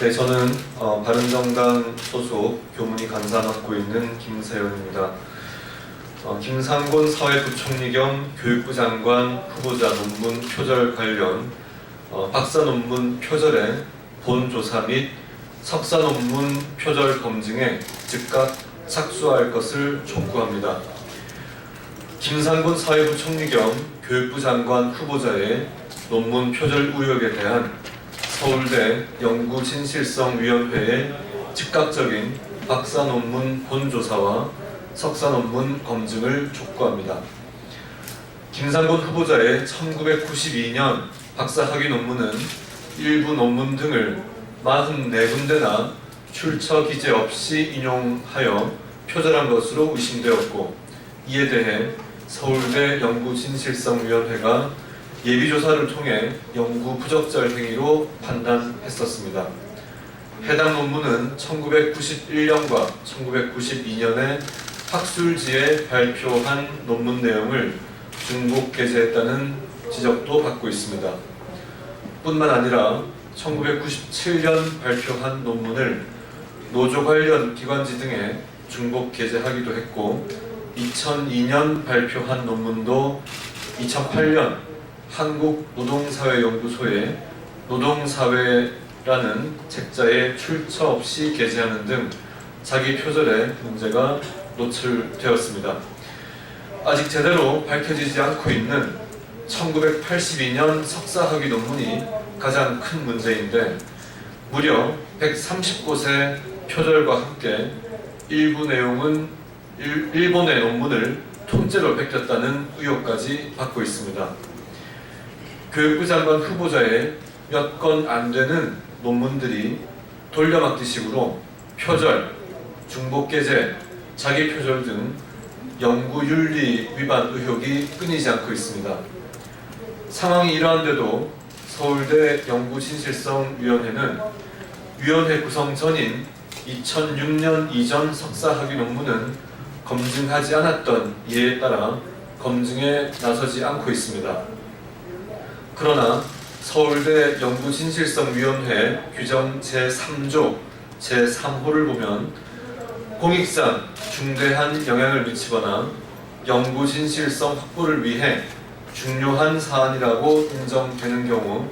네, 저는 바른정당 소속 교문위 간사 맡고 있는 김세현입니다. 김상곤 사회부총리 겸 교육부 장관 후보자 논문 표절 관련 박사 논문 표절의 본조사 및 석사 논문 표절 검증에 즉각 착수할 것을 촉구합니다. 김상곤 사회부총리 겸 교육부 장관 후보자의 논문 표절 의혹에 대한 서울대 연구진실성위원회의 즉각적인 박사 논문 본조사와 석사 논문 검증을 촉구합니다. 김상곤 후보자의 1992년 박사학위 논문은 일부 논문 등을 44군데나 출처 기재 없이 인용하여 표절한 것으로 의심되었고, 이에 대해 서울대 연구진실성위원회가 예비조사를 통해 연구 부적절 행위로 판단했었습니다. 해당 논문은 1991년과 1992년에 학술지에 발표한 논문 내용을 중복 게재했다는 지적도 받고 있습니다. 뿐만 아니라 1997년 발표한 논문을 노조 관련 기관지 등에 중복 게재하기도 했고, 2002년 발표한 논문도 2008년 한국노동사회연구소의 노동사회라는 책자에 출처 없이 게재하는 등 자기 표절에 문제가 노출되었습니다. 아직 제대로 밝혀지지 않고 있는 1982년 석사학위 논문이 가장 큰 문제인데, 무려 130곳의 표절과 함께 일부 내용은 일본의 논문을 통째로 베꼈다는 의혹까지 받고 있습니다. 교육부 장관 후보자의 몇 건 안 되는 논문들이 돌려막기식으로 표절, 중복 게재, 자기 표절 등 연구윤리 위반 의혹이 끊이지 않고 있습니다. 상황이 이러한데도 서울대 연구진실성위원회는 위원회 구성 전인 2006년 이전 석사학위 논문은 검증하지 않았던 이에 따라 검증에 나서지 않고 있습니다. 그러나 서울대 연구진실성위원회 규정 제3조 제3호를 보면 공익상 중대한 영향을 미치거나 연구진실성 확보를 위해 중요한 사안이라고 인정되는 경우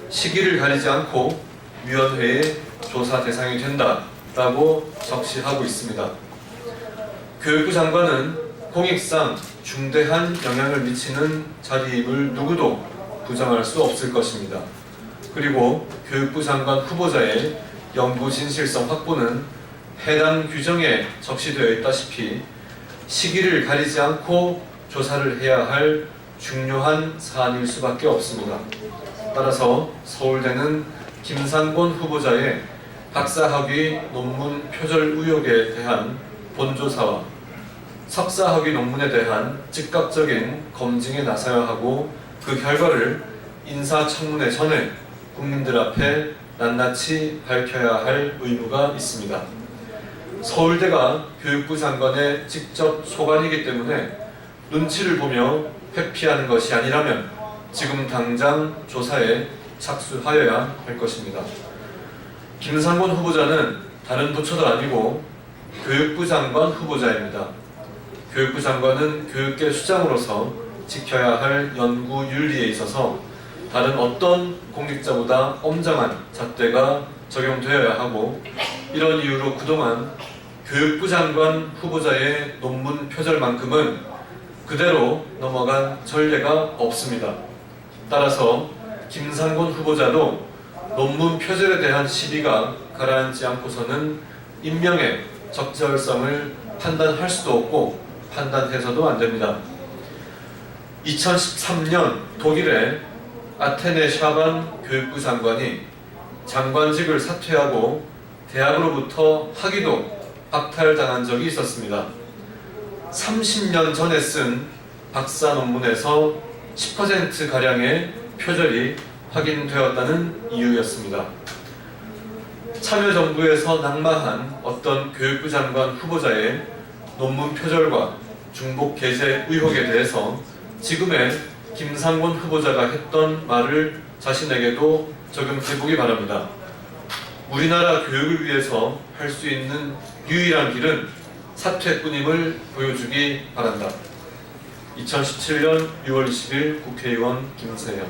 시기를 가리지 않고 위원회의 조사 대상이 된다라고 적시하고 있습니다. 교육부 장관은 공익상 중대한 영향을 미치는 자리임을 누구도 부정할 수 없을 것입니다. 그리고 교육부 장관 후보자의 연구진실성 확보는 해당 규정에 적시되어 있다시피 시기를 가리지 않고 조사를 해야 할 중요한 사안일 수밖에 없습니다. 따라서 서울대는 김상곤 후보자의 박사학위 논문 표절 의혹에 대한 본조사와 석사학위 논문에 대한 즉각적인 검증에 나서야 하고, 그 결과를 인사청문회 전에 국민들 앞에 낱낱이 밝혀야 할 의무가 있습니다. 서울대가 교육부 장관의 직접 소관이기 때문에 눈치를 보며 회피하는 것이 아니라면 지금 당장 조사에 착수하여야 할 것입니다. 김상곤 후보자는 다른 부처도 아니고 교육부 장관 후보자입니다. 교육부 장관은 교육계 수장으로서 지켜야 할 연구 윤리에 있어서 다른 어떤 공직자보다 엄정한 잣대가 적용되어야 하고, 이런 이유로 그동안 교육부 장관 후보자의 논문 표절만큼은 그대로 넘어간 전례가 없습니다. 따라서 김상곤 후보자도 논문 표절에 대한 시비가 가라앉지 않고서는 임명의 적절성을 판단할 수도 없고 판단해서도 안 됩니다. 2013년 독일의 아테네 샤반 교육부 장관이 장관직을 사퇴하고 대학으로부터 학위도 박탈당한 적이 있었습니다. 30년 전에 쓴 박사 논문에서 10%가량의 표절이 확인되었다는 이유였습니다. 참여정부에서 낙마한 어떤 교육부 장관 후보자의 논문 표절과 중복 게재 의혹에 대해서 지금의 김상곤 후보자가 했던 말을 자신에게도 적용해보기 바랍니다. 우리나라 교육을 위해서 할 수 있는 유일한 길은 사퇴뿐임을 보여주기 바란다. 2017년 6월 20일 국회의원 김세현.